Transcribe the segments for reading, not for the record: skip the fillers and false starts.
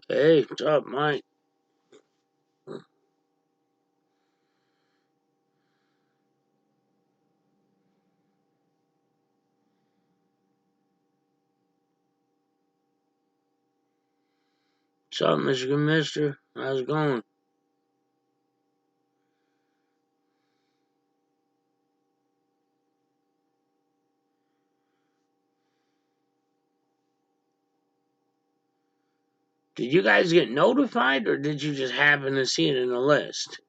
Hey, what's up, Mike? What's up, Michigan Mister? How's it going? Did you guys get notified, or did you just happen to see it in the list?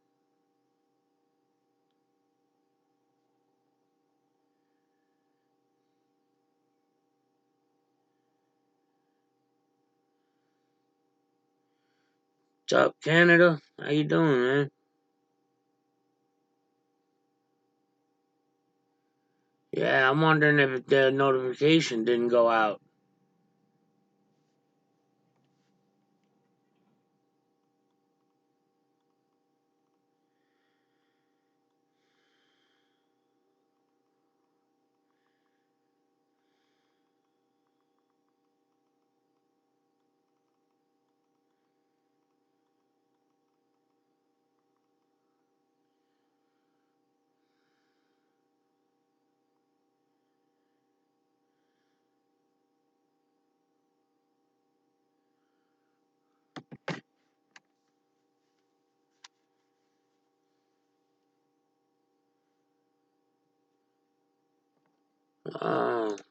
What's up, Canada? How you doing, man? Yeah, I'm wondering if the notification didn't go out.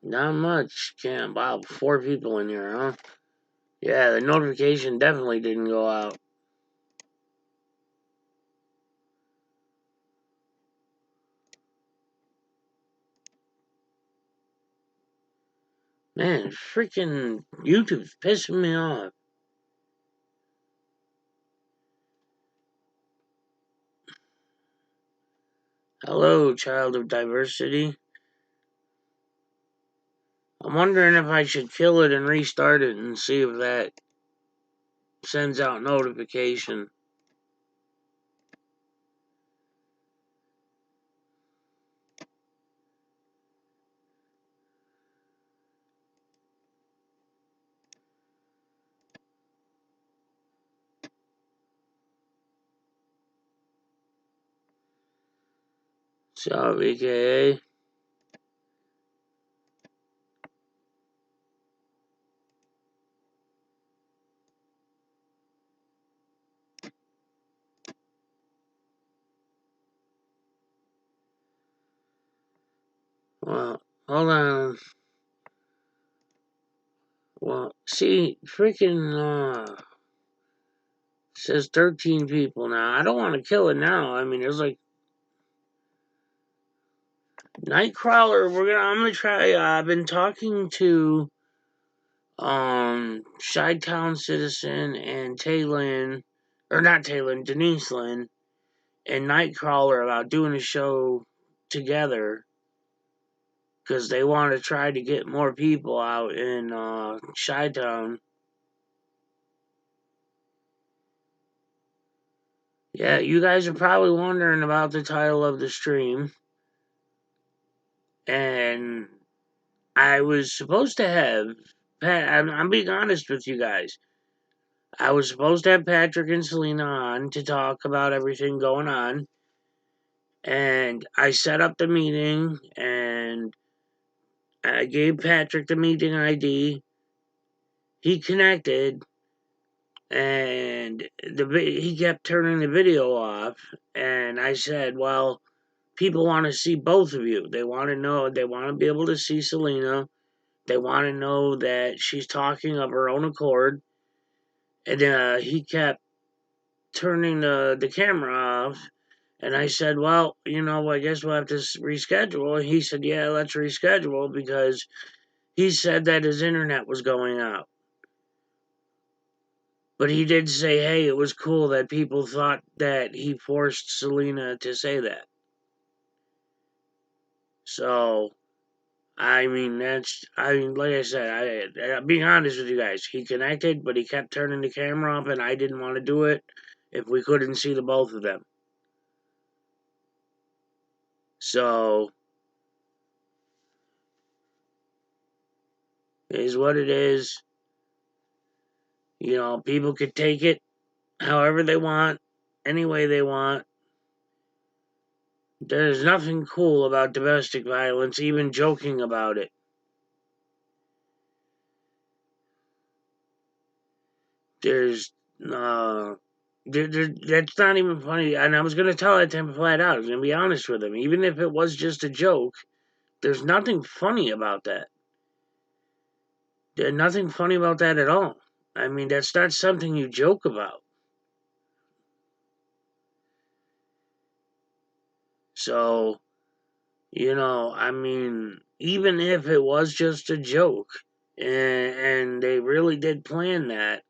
Not much. Can't. Wow, 4 people in here, huh? Yeah, the notification definitely didn't go out. Man, freaking YouTube's pissing me off. Hello, child of diversity. I'm wondering if I should kill it and restart it and see if that sends out notification. So, BKA. Well, hold on. Well, see, freaking, says 13 people now. I don't want to kill it now. I mean, there's like Nightcrawler. I'm gonna try. I've been talking to Chi-Town Citizen and Taylin, or not Taylin, Denise Lynn, and Nightcrawler about doing a show together because they want to try to get more people out in Chi-Town. Yeah, you guys are probably wondering about the title of the stream, and I was supposed to have. I'm being honest with you guys. I was supposed to have Patrick and Selena on to talk about everything going on, and I set up the meeting, and I gave Patrick the meeting ID. He connected, and he kept turning the video off, and I said, "Well, people want to see both of you. They want to know. They want to be able to see Selena. They want to know that she's talking of her own accord." And he kept turning the camera off. And I said, "Well, I guess we'll have to reschedule." And he said, "Yeah, let's reschedule," because he said that his internet was going out. But he did say, hey, it was cool that people thought that he forced Selena to say that. So, like I said, I'm being honest with you guys. He connected, but he kept turning the camera off, and I didn't want to do it if we couldn't see the both of them. So, it is what it is. People could take it however they want, any way they want. There's nothing cool about domestic violence, even joking about it. There's, that's not even funny. And I was going to tell that to him flat out. I was going to be honest with him. Even if it was just a joke, there's nothing funny about that. There's nothing funny about that at all. I mean, that's not something you joke about. So, I mean, even if it was just a joke and they really did plan that,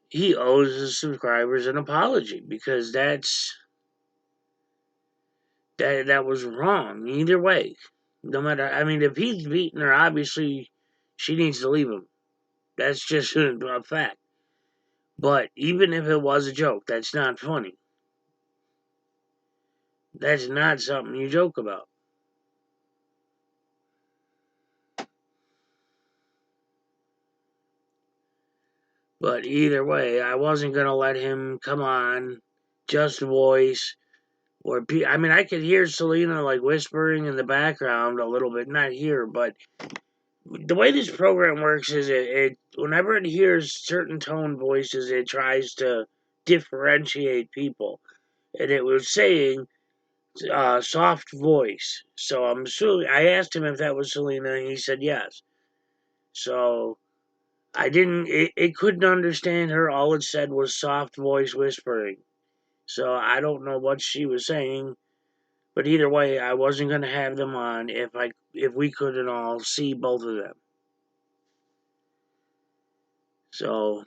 he owes his subscribers an apology because that was wrong either way. No matter, I mean, if he's beating her, obviously she needs to leave him. That's just a fact. But even if it was a joke, that's not funny. That's not something you joke about. But either way, I wasn't going to let him come on, just voice, I mean, I could hear Selena like whispering in the background a little bit, not here, but the way this program works is it whenever it hears certain tone voices, it tries to differentiate people. And it was saying soft voice. So I'm assuming, I asked him if that was Selena, and he said yes. So I didn't, it couldn't understand her. All it said was soft voice whispering. So I don't know what she was saying, but either way, I wasn't going to have them on if we couldn't all see both of them. So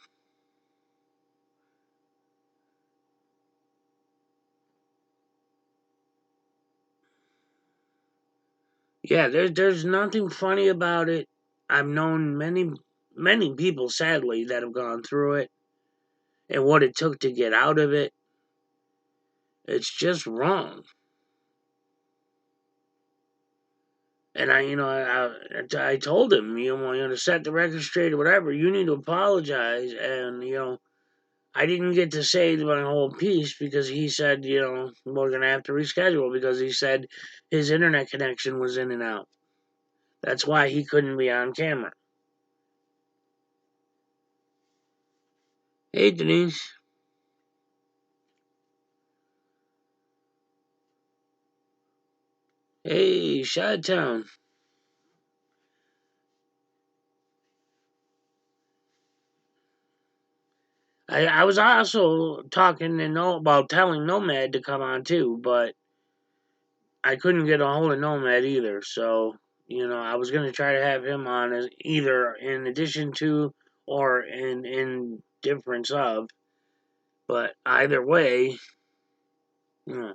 yeah, there's nothing funny about it. I've known many people, sadly, that have gone through it and what it took to get out of it. It's just wrong. And I told him, to set the record straight or whatever, you need to apologize. And I didn't get to say my whole piece because he said, we're gonna have to reschedule because he said his internet connection was in and out. That's why he couldn't be on camera. Hey, Denise. Hey, Shad Town. I was also talking about telling Nomad to come on too, but I couldn't get a hold of Nomad either. So I was gonna try to have him on as either in addition to or in difference of. But either way, you know,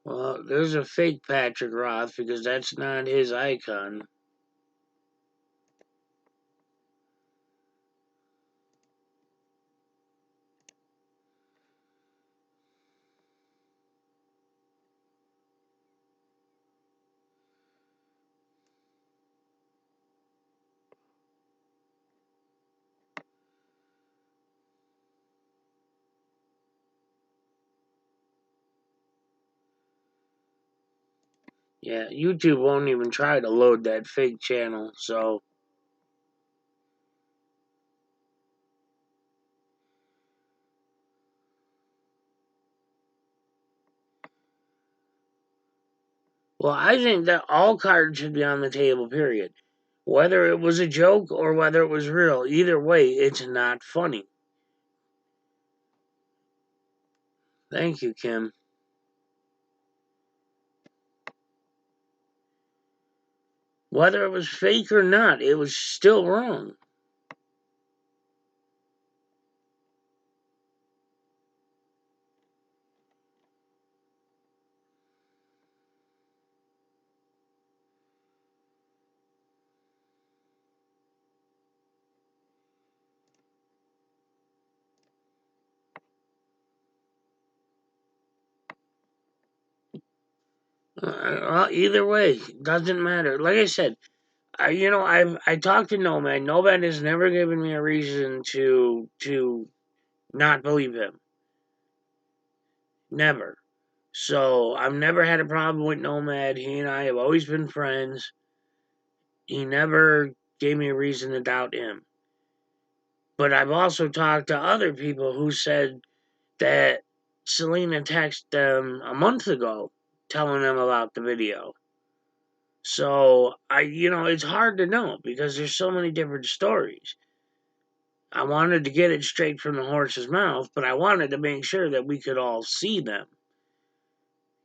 well, there's a fake Patrick Roth because that's not his icon. Yeah, YouTube won't even try to load that fake channel. So, well, I think that all cards should be on the table, period. Whether it was a joke or whether it was real, either way, it's not funny. Thank you, Kim. Whether it was fake or not, it was still wrong. Either way, doesn't matter. Like I said, I talked to Nomad. Nomad has never given me a reason to not believe him. Never. So I've never had a problem with Nomad. He and I have always been friends. He never gave me a reason to doubt him. But I've also talked to other people who said that Selena texted them a month ago telling them about the video. So it's hard to know because there's so many different stories. I wanted to get it straight from the horse's mouth, but I wanted to make sure that we could all see them.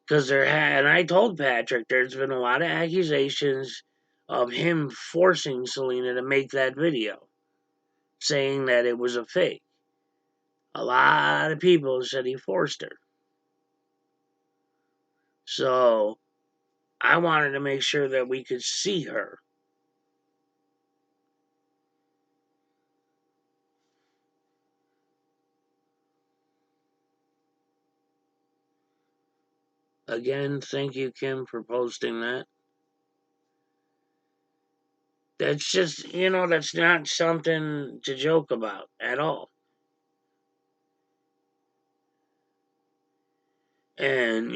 Because and I told Patrick there's been a lot of accusations of him forcing Selena to make that video, saying that it was a fake. A lot of people said he forced her. So I wanted to make sure that we could see her. Again, thank you, Kim, for posting that. That's just, that's not something to joke about at all. And,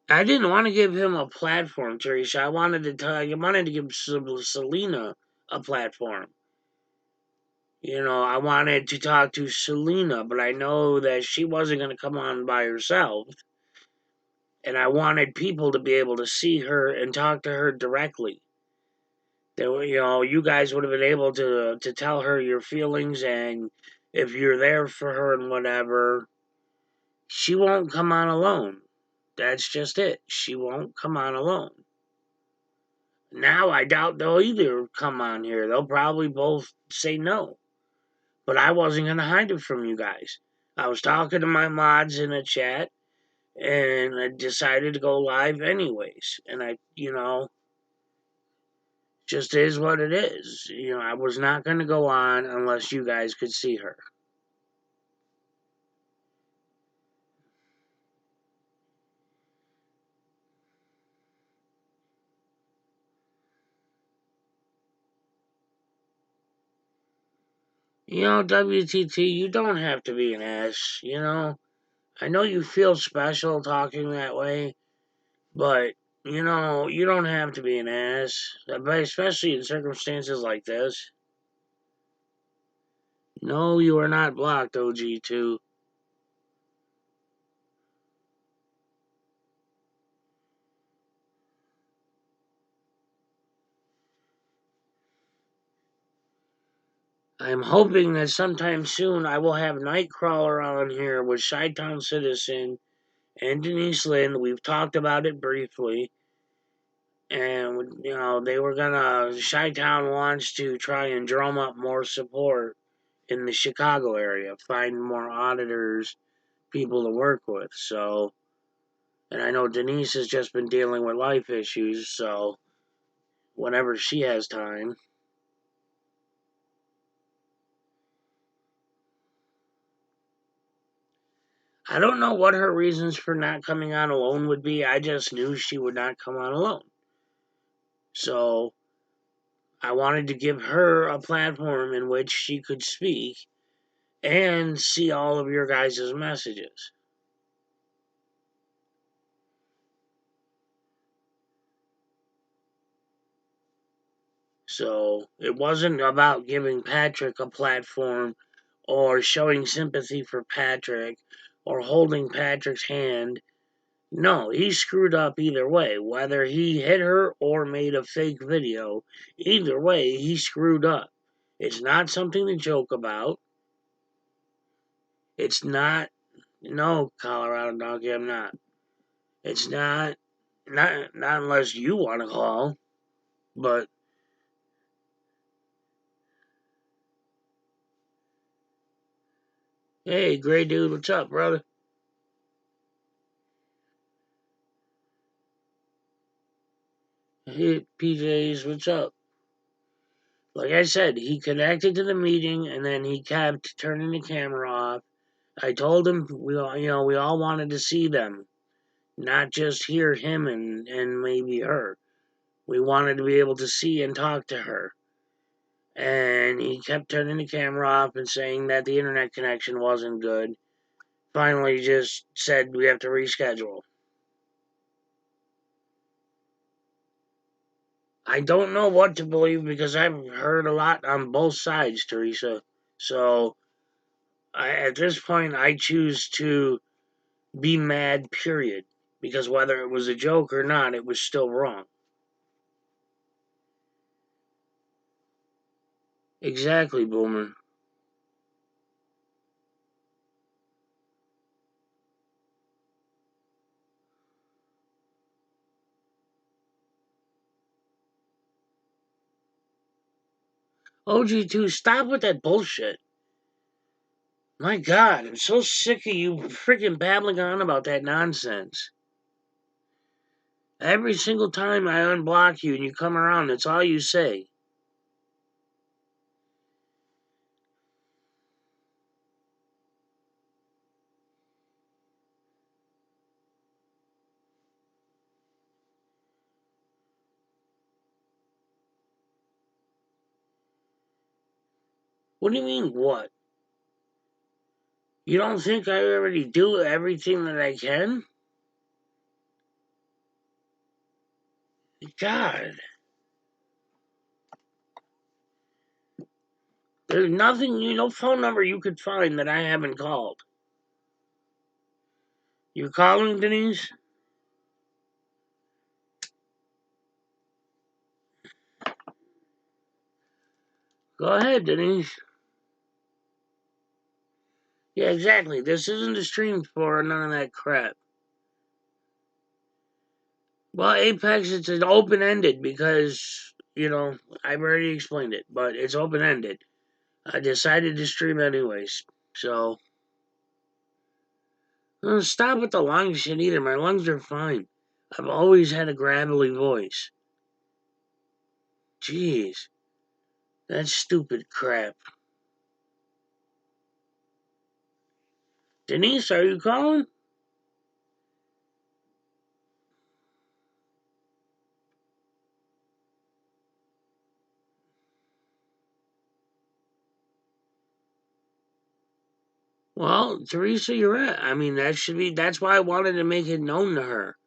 I didn't want to give him a platform, Teresa. I wanted to give Selena a platform. I wanted to talk to Selena, but I know that she wasn't going to come on by herself. And I wanted people to be able to see her and talk to her directly. That you guys would have been able to tell her your feelings, and if you're there for her and whatever, she won't come on alone. That's just it. She won't come on alone. Now I doubt they'll either come on here. They'll probably both say no. But I wasn't going to hide it from you guys. I was talking to my mods in a chat, and I decided to go live anyways. And just is what it is. I was not going to go on unless you guys could see her. WTT, you don't have to be an ass, I know you feel special talking that way, but, you don't have to be an ass, especially in circumstances like this. No, you are not blocked, OG2. I'm hoping that sometime soon I will have Nightcrawler on here with Chi-Town Citizen and Denise Lynn. We've talked about it briefly. And, they were gonna, Chi-Town wants to try and drum up more support in the Chicago area, find more auditors, people to work with. So, and I know Denise has just been dealing with life issues, so whenever she has time. I don't know what her reasons for not coming on alone would be. I just knew she would not come on alone. So I wanted to give her a platform in which she could speak and see all of your guys' messages. So it wasn't about giving Patrick a platform or showing sympathy for Patrick or holding Patrick's hand. No, he screwed up either way. Whether he hit her or made a fake video, either way, he screwed up. It's not something to joke about. It's not. No, Colorado Donkey, I'm not. It's not. Not unless you want to call. But hey, Gray Dude, what's up, brother? Hey, PJs, what's up? Like I said, he connected to the meeting and then he kept turning the camera off. I told him we all wanted to see them, not just hear him and maybe her. We wanted to be able to see and talk to her. And he kept turning the camera off and saying that the internet connection wasn't good. Finally, just said we have to reschedule. I don't know what to believe because I've heard a lot on both sides, Teresa. So at this point, I choose to be mad, period. Because whether it was a joke or not, it was still wrong. Exactly, Boomer. OG2, stop with that bullshit. My God, I'm so sick of you freaking babbling on about that nonsense. Every single time I unblock you and you come around, that's all you say. What do you mean, what? You don't think I already do everything that I can? God, there's nothing, no phone number you could find that I haven't called. You calling, Denise? Go ahead, Denise. Yeah, exactly. This isn't a stream for none of that crap. Well, Apex, it's an open ended because, I've already explained it, but it's open ended. I decided to stream anyways. So, stop with the lung shit either. My lungs are fine. I've always had a gravelly voice. Jeez, that's stupid crap. Denise, are you calling? Well, Teresa, you're right. I mean, that's why I wanted to make it known to her.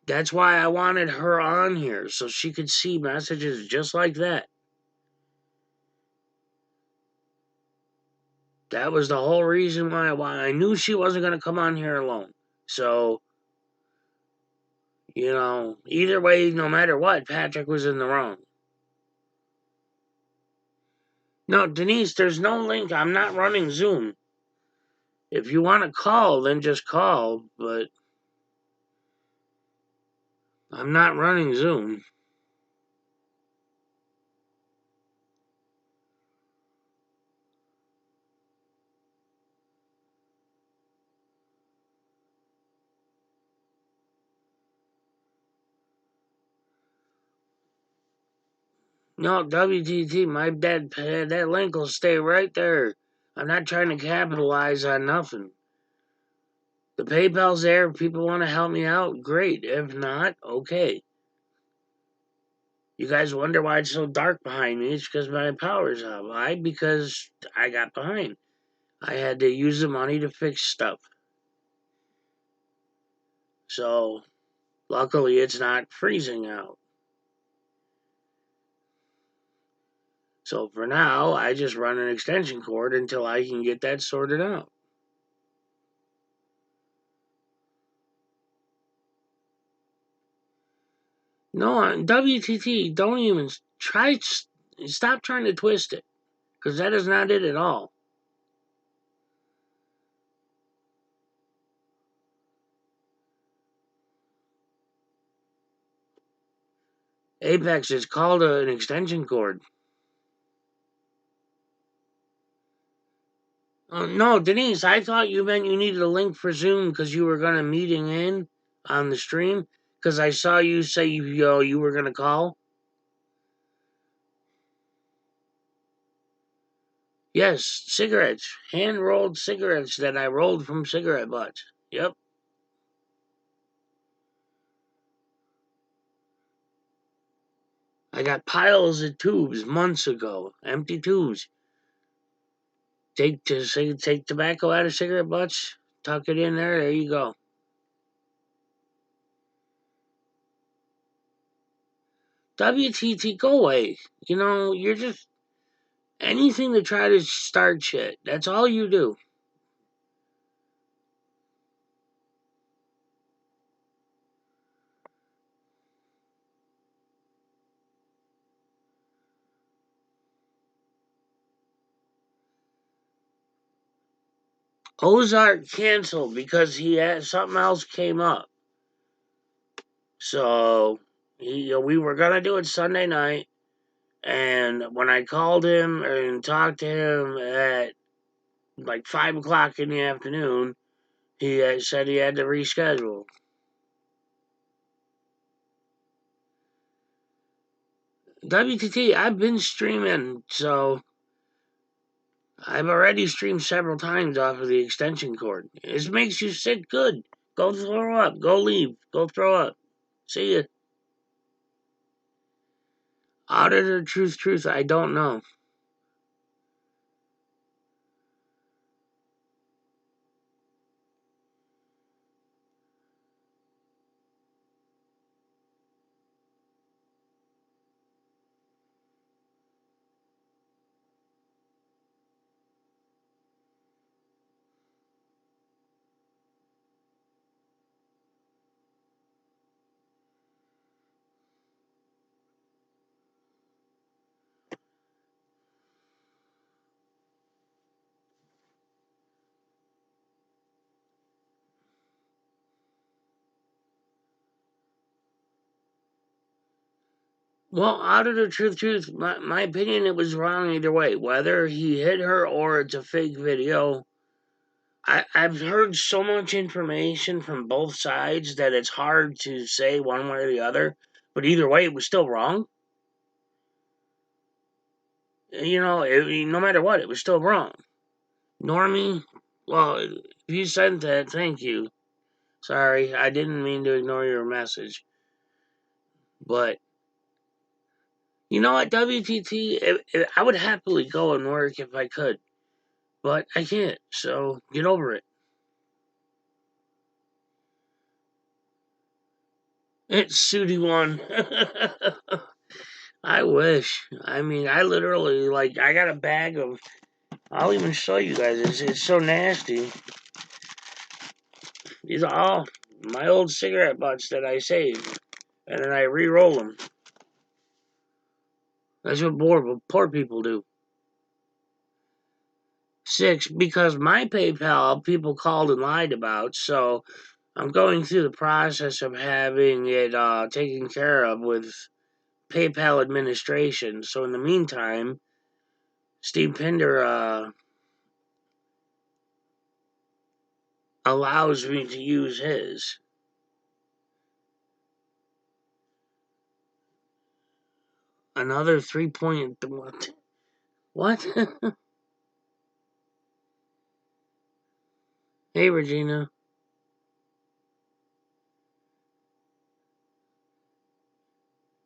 That's why I wanted her on here, so she could see messages just like that. That was the whole reason why I knew she wasn't going to come on here alone. So, either way, no matter what, Patrick was in the wrong. No, Denise, there's no link. I'm not running Zoom. If you want to call, then just call, but I'm not running Zoom. No, WTT, that link will stay right there. I'm not trying to capitalize on nothing. The PayPal's there. If people want to help me out, great. If not, okay. You guys wonder why it's so dark behind me? It's because my power's out. Why? Because I got behind. I had to use the money to fix stuff. So, luckily, it's not freezing out. So, for now, I just run an extension cord until I can get that sorted out. No, WTT, don't even try. Stop trying to twist it. Because that is not it at all. Apex is called an extension cord. No, Denise, I thought you meant you needed a link for Zoom because you were going to meeting in on the stream. Because I saw you say you were going to call. Yes, cigarettes. Hand rolled cigarettes that I rolled from cigarette butts. Yep. I got piles of tubes months ago, empty tubes. Take tobacco out of cigarette butts, tuck it in there. There you go. WTT, go away. You're just anything to try to start shit. That's all you do. Ozark canceled because he had something else came up. So we were gonna do it Sunday night, and when I called him and talked to him at like 5 o'clock in the afternoon, he said he had to reschedule. WTT, I've been streaming, so I've already streamed several times off of the extension cord. It makes you sick good. Go throw up. Go leave. Go throw up. See ya. Auditor, truth, I don't know. Well, auditor, truth, my opinion, it was wrong either way. Whether he hit her or it's a fake video, I've heard so much information from both sides that it's hard to say one way or the other. But either way, it was still wrong. No matter what, it was still wrong. Normie, well, if you sent that, thank you. Sorry, I didn't mean to ignore your message. But you know what, WTT, I would happily go and work if I could. But I can't, so get over it. It's Sooty One. I wish. I mean, I literally, like, I got a bag of. I'll even show you guys. It's so nasty. These are all my old cigarette butts that I saved. And then I re roll them. That's what poor people do. 6, because my PayPal people called and lied about, so I'm going through the process of having it taken care of with PayPal administration. So in the meantime, Steve Pinder allows me to use his. Another 3 point. What? What? Hey, Regina.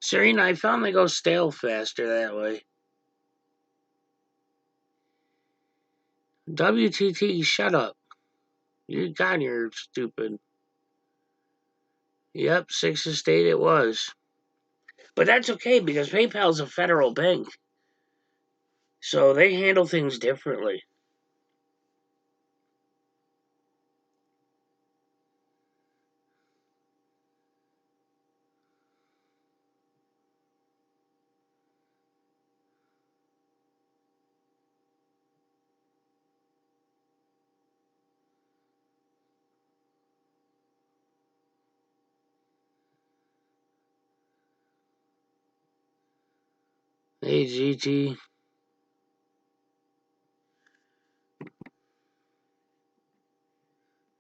Serena, I found they go stale faster that way. WTT, shut up. You're stupid. Yep, 6 Estate it was. But that's okay because PayPal's a federal bank. So they handle things differently. Hey, GT.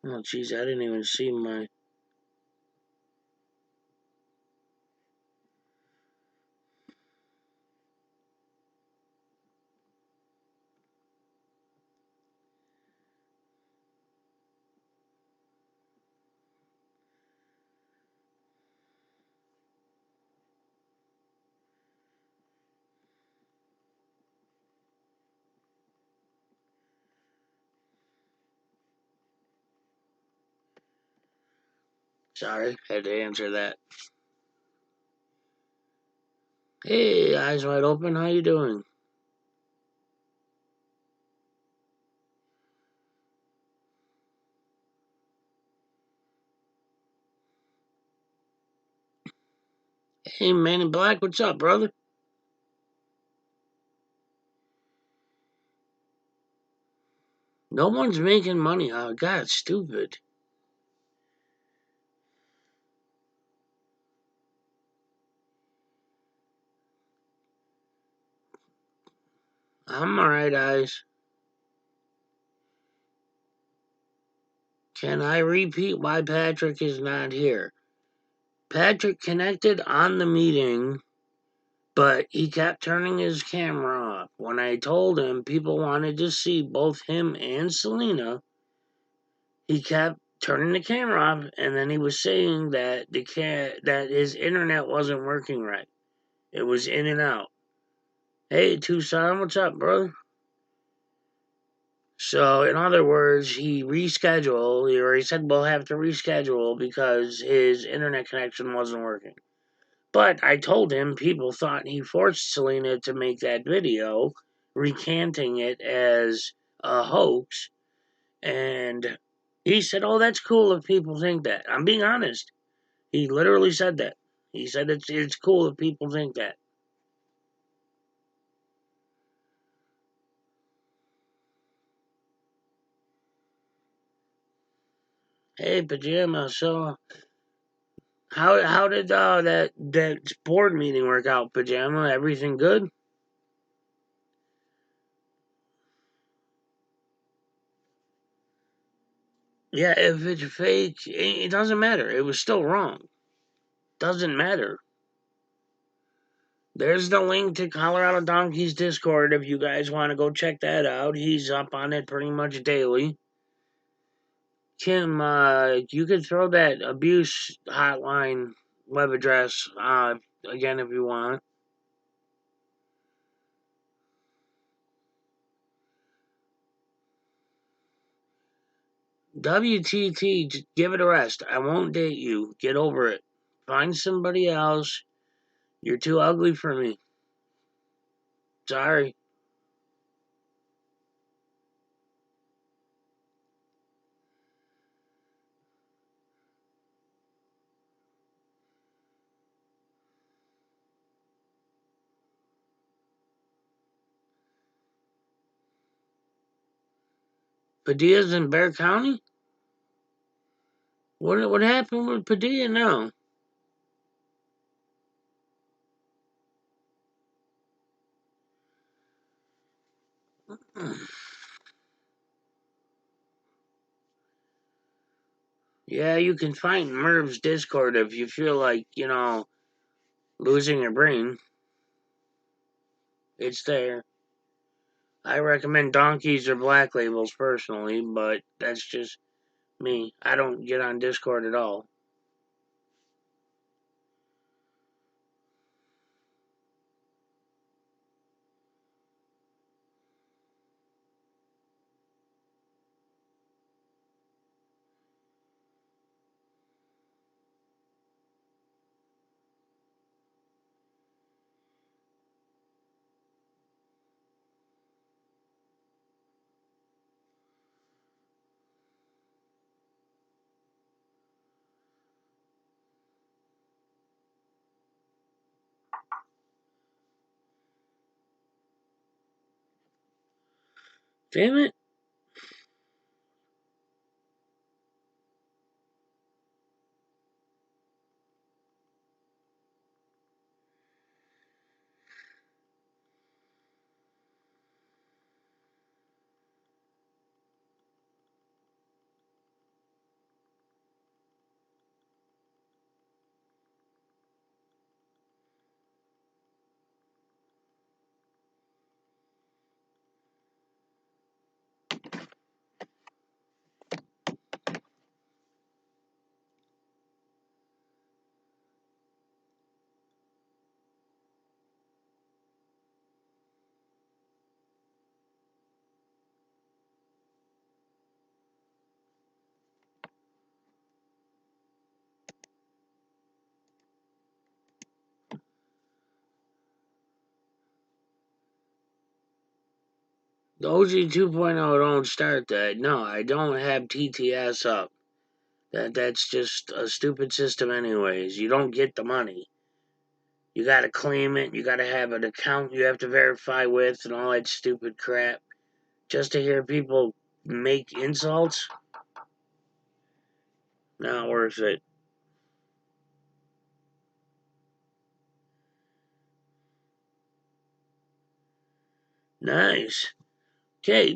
Oh, jeez, I didn't even see my. Sorry, had to answer that. Hey, eyes wide open, how you doing? Hey, Man in Black, what's up, brother? No one's making money. Oh, God, it's stupid. I'm alright, eyes. Can I repeat why Patrick is not here? Patrick connected on the meeting, but he kept turning his camera off. When I told him people wanted to see both him and Selena, he kept turning the camera off, and then he was saying that that his internet wasn't working right. It was in and out. Hey, Tucson, what's up, brother? So, in other words, he rescheduled, or he said we'll have to reschedule because his internet connection wasn't working. But I told him people thought he forced Selena to make that video, recanting it as a hoax, and he said, "Oh, that's cool if people think that." I'm being honest. He literally said that. He said it's cool if people think that. Hey, Pajama. So how did that board meeting work out, Pajama? Everything good? Yeah, if it's fake, it doesn't matter. It was still wrong. Doesn't matter. There's the link to Colorado Donkey's Discord if you guys want to go check that out. He's up on it pretty much daily. Kim, you could throw that abuse hotline web address again if you want. WTT, just give it a rest. I won't date you. Get over it. Find somebody else. You're too ugly for me. Sorry. Padilla's in Bear County? What happened with Padilla now? Yeah, you can find Merv's Discord if you feel like, losing your brain. It's there. I recommend donkeys or black labels personally, but that's just me. I don't get on Discord at all. Damn it. The OG 2.0 don't start that. No, I don't have TTS up. That's just a stupid system anyways. You don't get the money. You gotta claim it, you gotta have an account you have to verify with and all that stupid crap. Just to hear people make insults? Not worth it. Nice. Okay,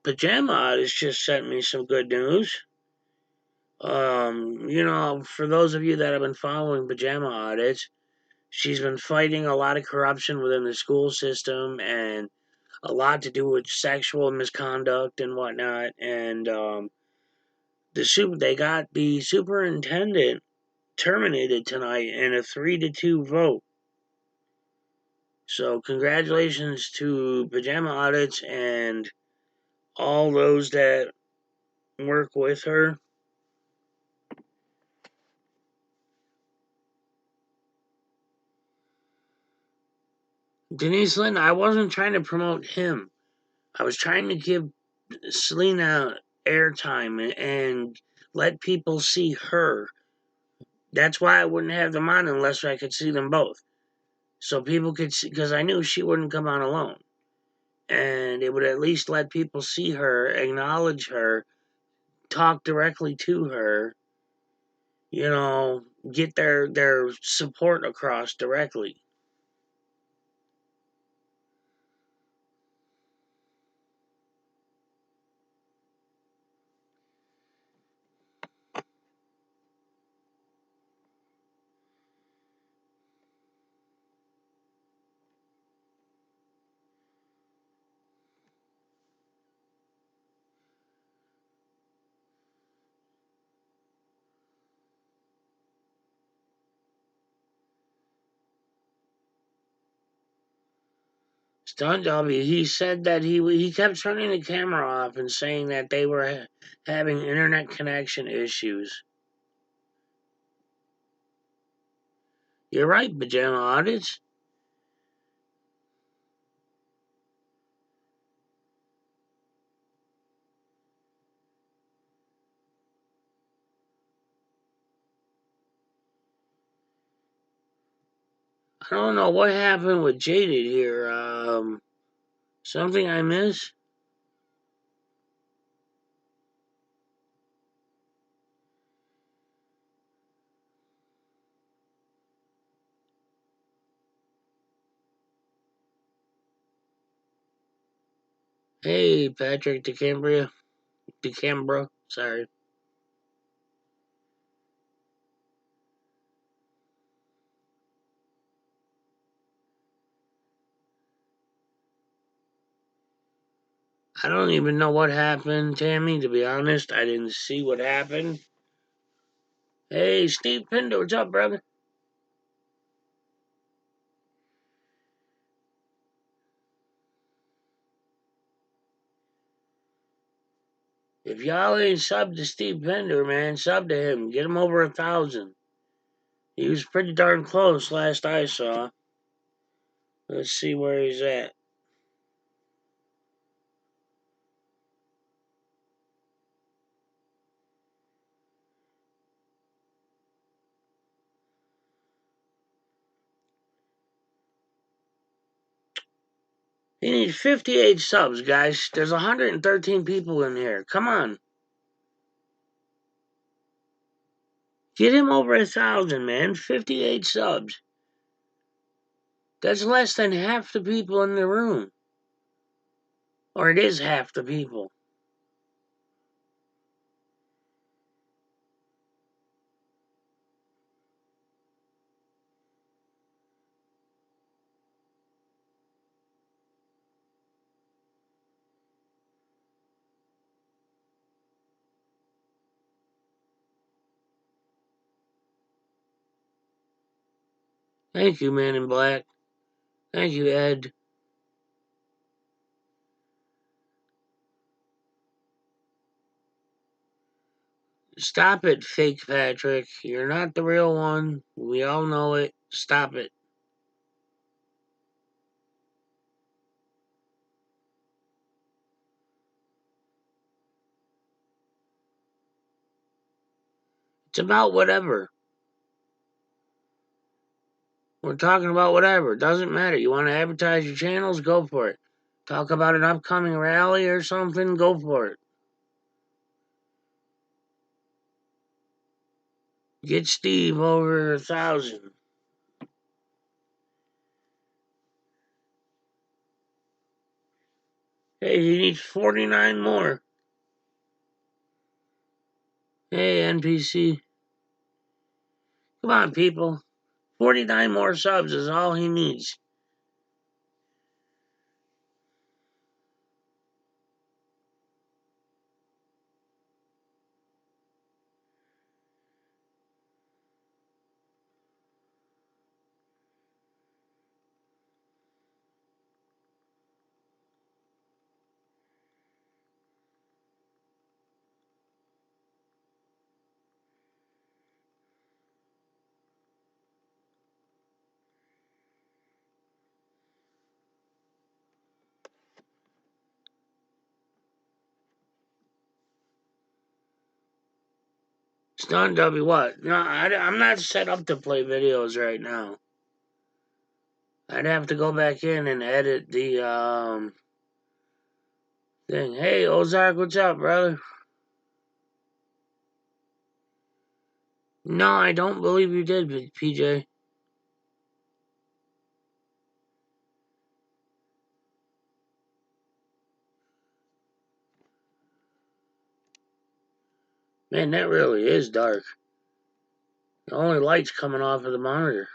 Pajama Artist just sent me some good news. For those of you that have been following Pajama Audits, she's been fighting a lot of corruption within the school system and a lot to do with sexual misconduct and whatnot. And they got the superintendent terminated tonight in a 3-2 vote. So congratulations to Pajama Audits and all those that work with her. Denise Lynn, I wasn't trying to promote him. I was trying to give Selena airtime and let people see her. That's why I wouldn't have them on unless I could see them both. So people could see, because I knew she wouldn't come on alone. And it would at least let people see her, acknowledge her, talk directly to her, get their support across directly. Stunt W, he said that he kept turning the camera off and saying that they were having internet connection issues. You're right, Pajama Audits. I don't know what happened with Jaded here. Something I missed? Hey, Patrick DeCambra, sorry. I don't even know what happened, Tammy, to be honest. I didn't see what happened. Hey, Steve Pinder, what's up, brother? If y'all ain't subbed to Steve Pinder, man, sub to him. Get him over 1,000. He was pretty darn close last I saw. Let's see where he's at. He needs 58 subs, guys. There's 113 people in here. Come on. Get him over 1,000, man. 58 subs. That's less than half the people in the room. Or it is half the people. Thank you, Man in Black. Thank you, Ed. Stop it, fake Patrick. You're not the real one. We all know it. Stop it. It's about whatever. We're talking about whatever. It doesn't matter. You want to advertise your channels? Go for it. Talk about an upcoming rally or something? Go for it. Get Steve over 1,000. Hey, he needs 49 more. Hey, NPC. Come on, people. 49 more subs is all he needs. Stun W what? No, I'm not set up to play videos right now. I'd have to go back in and edit the thing. Hey, Ozark, what's up, brother? No, I don't believe you did, PJ. Man, that really is dark. The only light's coming off of the monitor.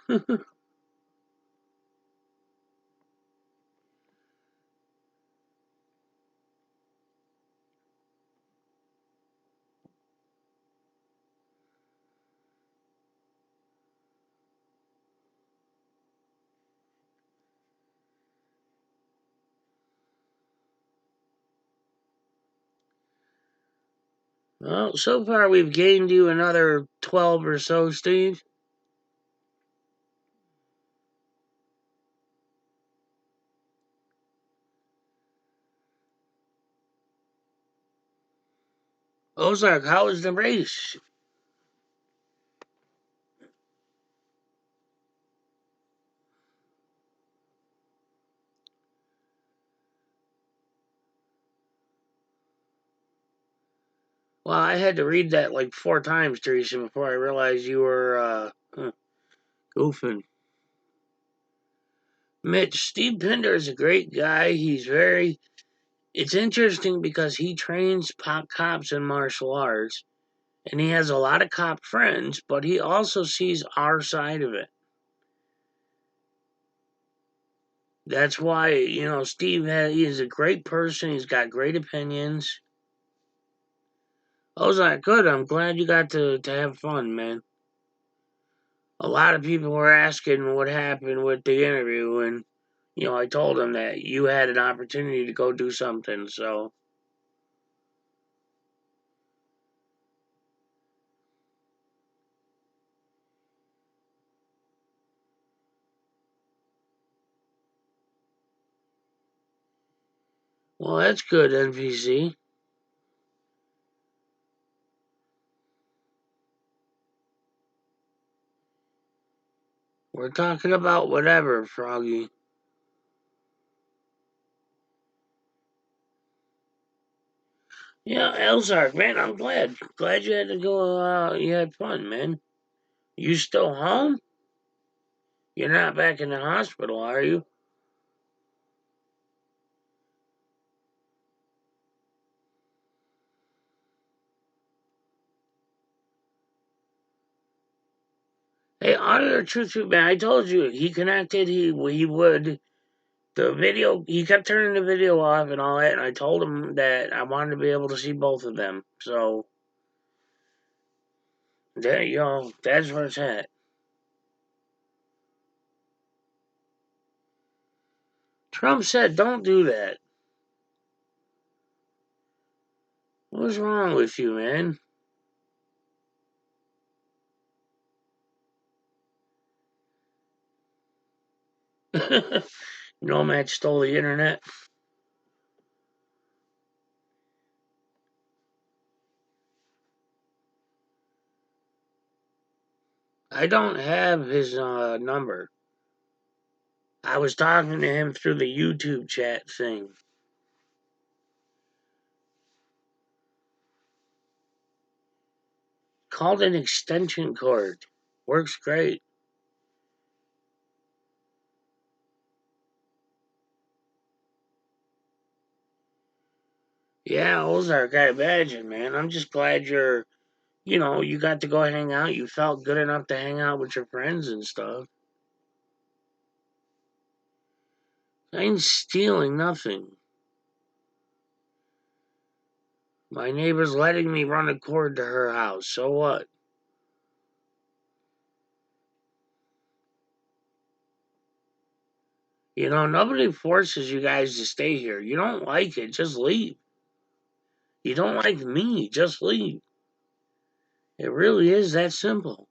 Well, so far we've gained you another 12 or so, Steve. Ozark, how was the race? Well, I had to read that like 4 times, Teresa, before I realized you were goofing. Mitch, Steve Pinder is a great guy. It's interesting because he trains cops in martial arts, and he has a lot of cop friends, but he also sees our side of it. That's why, he is a great person. He's got great opinions. I was like, good. I'm glad you got to have fun, man. A lot of people were asking what happened with the interview, and, I told them that you had an opportunity to go do something, so. Well, that's good, NPC. We're talking about whatever, Froggy. Yeah, Elzark, man, I'm glad. Glad you had to go, you had fun, man. You still home? You're not back in the hospital, are you? Hey, Audio Truth, man, I told you, he connected, he would. The video, he kept turning the video off and all that, and I told him that I wanted to be able to see both of them. So, there you go. That's where it's at. Trump said, don't do that. What's wrong with you, man? Nomad stole the internet. I don't have his number. I was talking to him through the YouTube chat thing. Called an extension cord. Works great. Yeah, Ozark, I imagine, man. I'm just glad you got to go hang out. You felt good enough to hang out with your friends and stuff. I ain't stealing nothing. My neighbor's letting me run a cord to her house. So what? Nobody forces you guys to stay here. You don't like it, just leave. You don't like me, just leave. It really is that simple.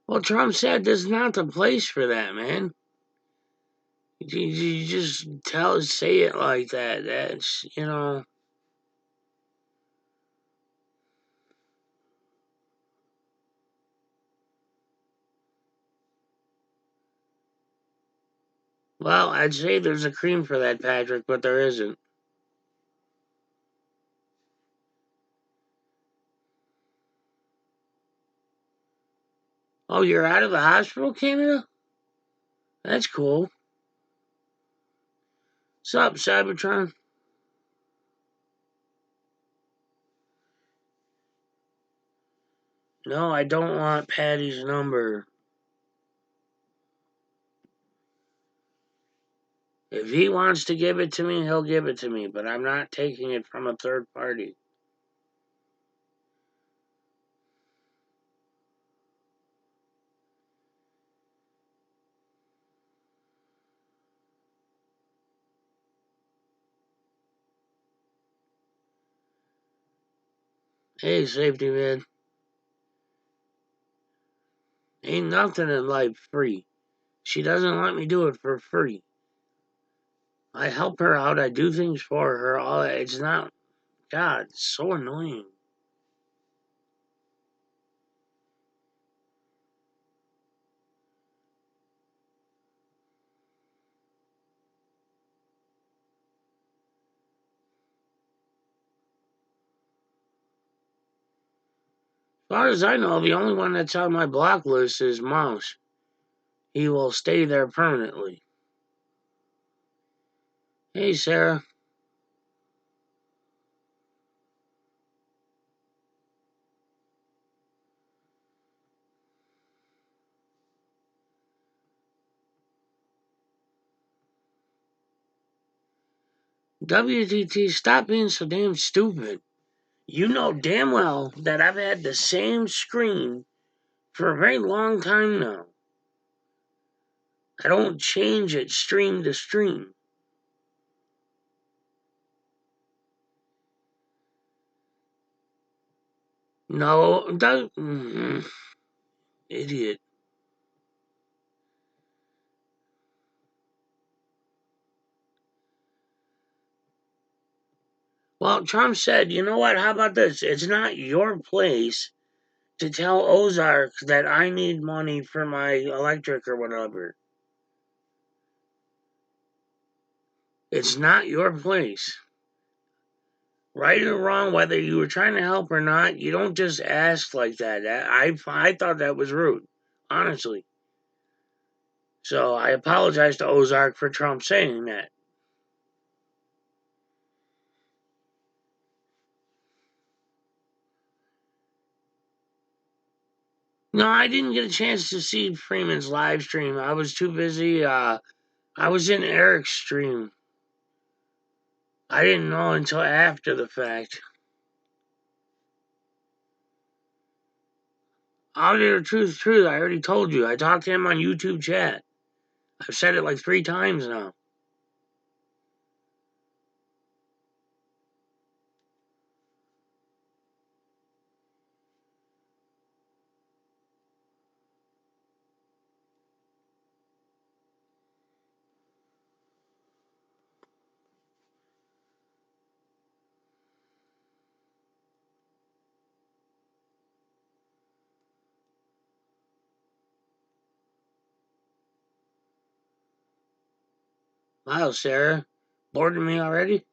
Well, Trump said this is not the place for that, man. You just say it like that. That's. Well, I'd say there's a cream for that, Patrick, but there isn't. Oh, you're out of the hospital, Canada? That's cool. What's up, Cybertron? No, I don't want Patty's number. If he wants to give it to me, he'll give it to me, but I'm not taking it from a third party. Hey, safety man. Ain't nothing in life free. She doesn't let me do it for free. I help her out. I do things for her. All it's not. God, it's so annoying. As far as I know, the only one that's on my block list is Mouse. He will stay there permanently. Hey, Sarah. WTT, stop being so damn stupid. You know damn well that I've had the same screen for a very long time now. I don't change it stream to stream. No, don't. Idiot. Well, Trump said, you know what? How about this? It's not your place to tell Ozark that I need money for my electric or whatever. It's not your place. Right or wrong, whether you were trying to help or not, you don't just ask like that. I thought that was rude, honestly. So I apologize to Ozark for Trump saying that. No, I didn't get a chance to see Freeman's live stream. I was too busy. I was in Eric's stream. I didn't know until after the fact. I'll tell the truth. I already told you. I talked to him on YouTube chat. I've said it like 3 times now. Wow, Sarah. Bored of me already?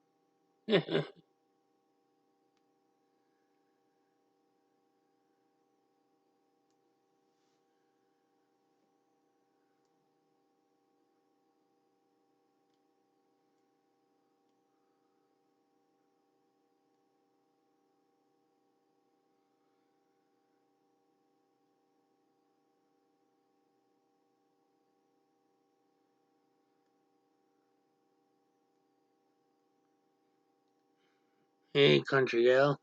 Hey, country gal.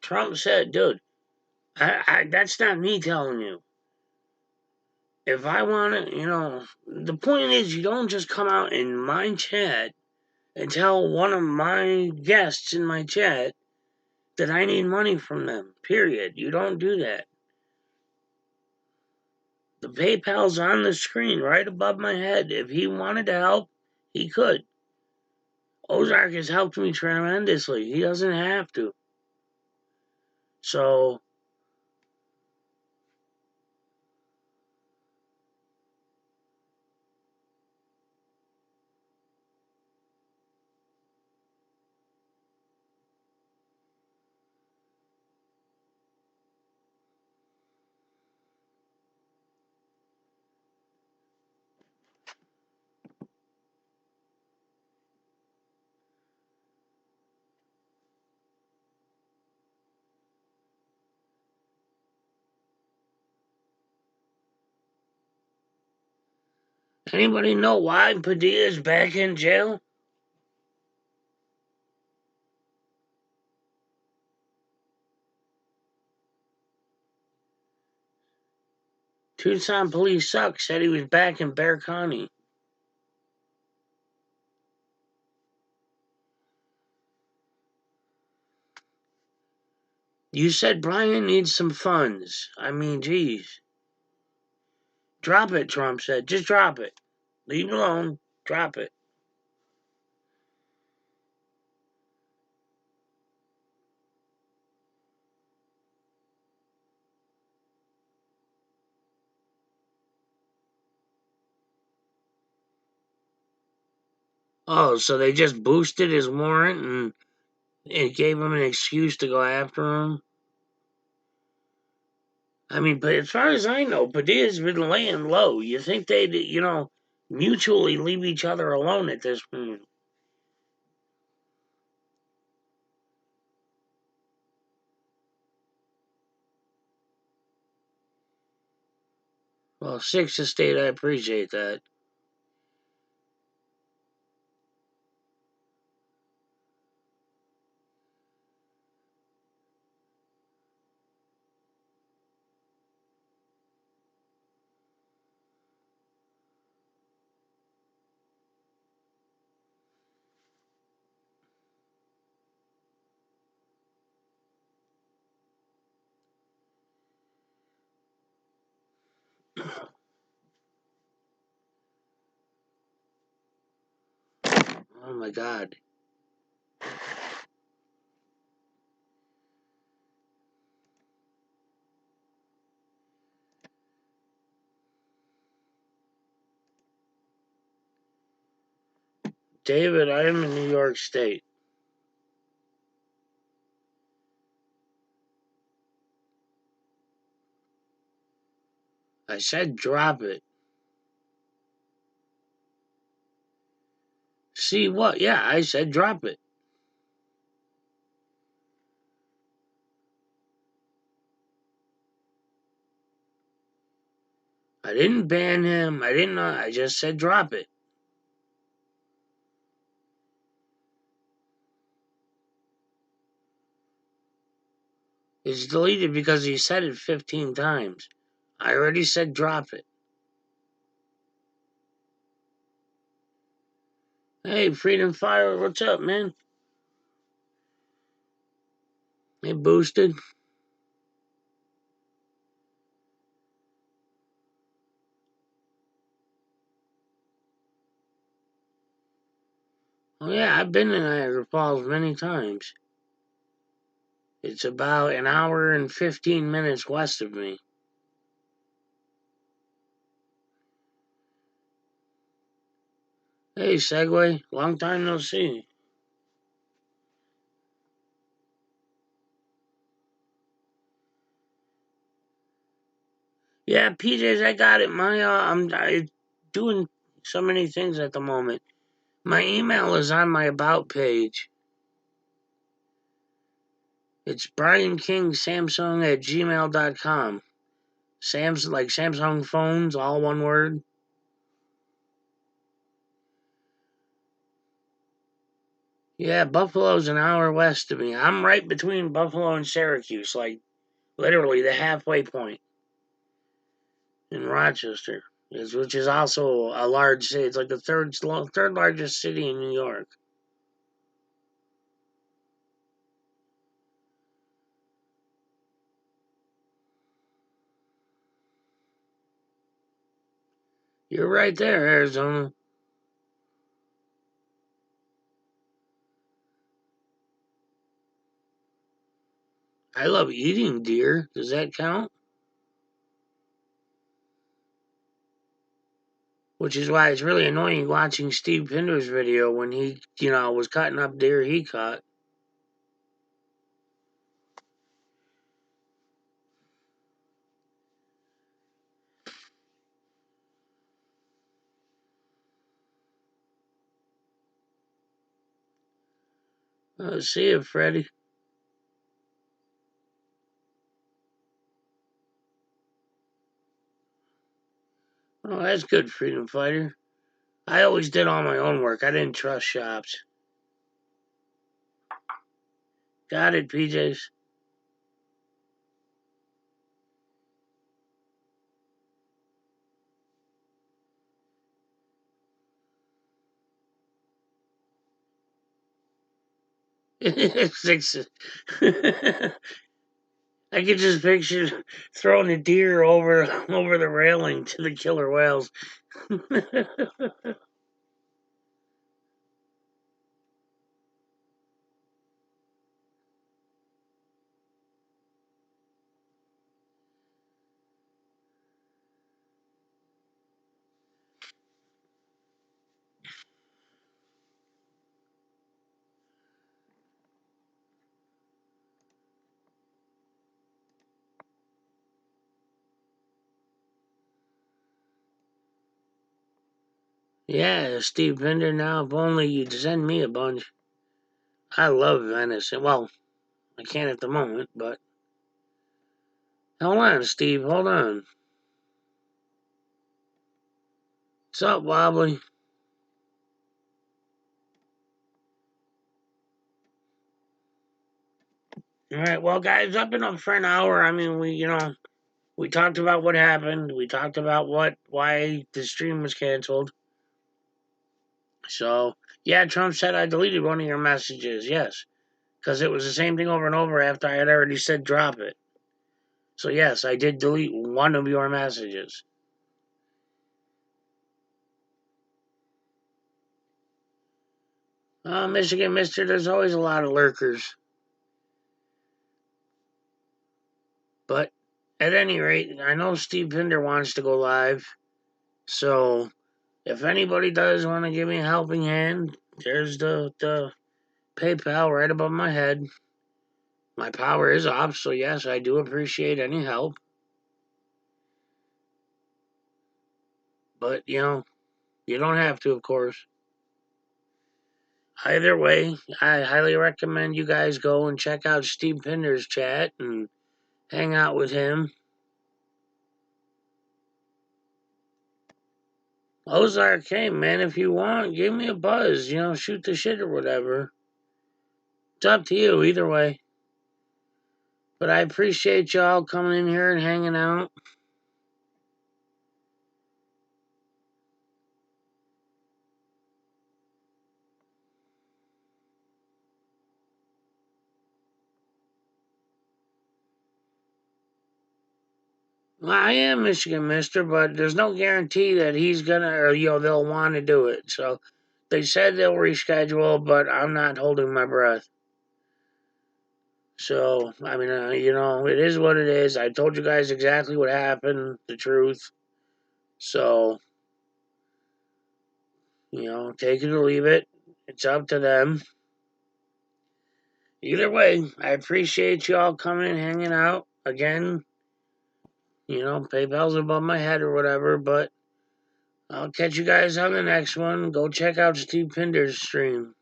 Trump said, dude, that's not me telling you. If I want to, the point is, you don't just come out in my chat and tell one of my guests in my chat that I need money from them. Period. You don't do that. The PayPal's on the screen right above my head. If he wanted to help, he could. Ozark has helped me tremendously. He doesn't have to. So, anybody know why Padilla's back in jail? Tucson police said he was back in Bear County. You said Brian needs some funds. I mean, geez. Drop it, Trump said. Just drop it. Leave it alone. Drop it. Oh, so they just boosted his warrant and it gave him an excuse to go after him? I mean, but as far as I know, Padilla's been laying low. You think they'd, mutually leave each other alone at this point? Well, Sixth Estate, I appreciate that. Oh my God. David, I am in New York State. I said drop it. See what? Yeah, I said drop it. I didn't ban him. I didn't. I just said drop it. It's deleted because he said it 15 times. I already said drop it. Hey, Freedom Fire, what's up, man? Hey, Boosted. Oh, yeah, I've been to Niagara Falls many times. It's about an hour and 15 minutes west of me. Hey, Segway, long time no see. Yeah, PJs, I got it. I'm doing so many things at the moment. My email is on my About page. It's brianking samsung@gmail.com. Sam's like Samsung phones, all one word. Yeah, Buffalo's an hour west of me. I'm right between Buffalo and Syracuse, like literally the halfway point in Rochester, which is also a large city. It's like the third largest city in New York. You're right there, Arizona. I love eating deer. Does that count? Which is why it's really annoying watching Steve Pinder's video when he, was cutting up deer he caught. See you, Freddie. Oh, that's good, Freedom Fighter. I always did all my own work. I didn't trust shops. Got it, PJs. I could just picture throwing a deer over the railing to the killer whales. Yeah, Steve Pinder. Now, if only you'd send me a bunch. I love venison. Well, I can't at the moment, but hold on, Steve. Hold on. What's up, Wobbly? All right, well, guys, I've been up for an hour. I mean, we talked about what happened. We talked about why the stream was canceled. So, yeah, Trump said I deleted one of your messages. Yes, because it was the same thing over and over after I had already said drop it. So, yes, I did delete one of your messages. Michigan Mister, there's always a lot of lurkers. But at any rate, I know Steve Pinder wants to go live. So, if anybody does want to give me a helping hand, there's the PayPal right above my head. My power is off, so yes, I do appreciate any help. But, you don't have to, of course. Either way, I highly recommend you guys go and check out Steve Pinder's chat and hang out with him. Ozark, hey man, if you want, give me a buzz. Shoot the shit or whatever. It's up to you, either way. But I appreciate y'all coming in here and hanging out. Well, I am Michigan Mister, but there's no guarantee that he's gonna, or they'll want to do it. So they said they'll reschedule, but I'm not holding my breath. So I mean, it is what it is. I told you guys exactly what happened, the truth. So take it or leave it. It's up to them. Either way, I appreciate y'all coming and hanging out again. PayPal's above my head or whatever, but I'll catch you guys on the next one. Go check out Steve Pinder's stream.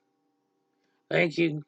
Thank you.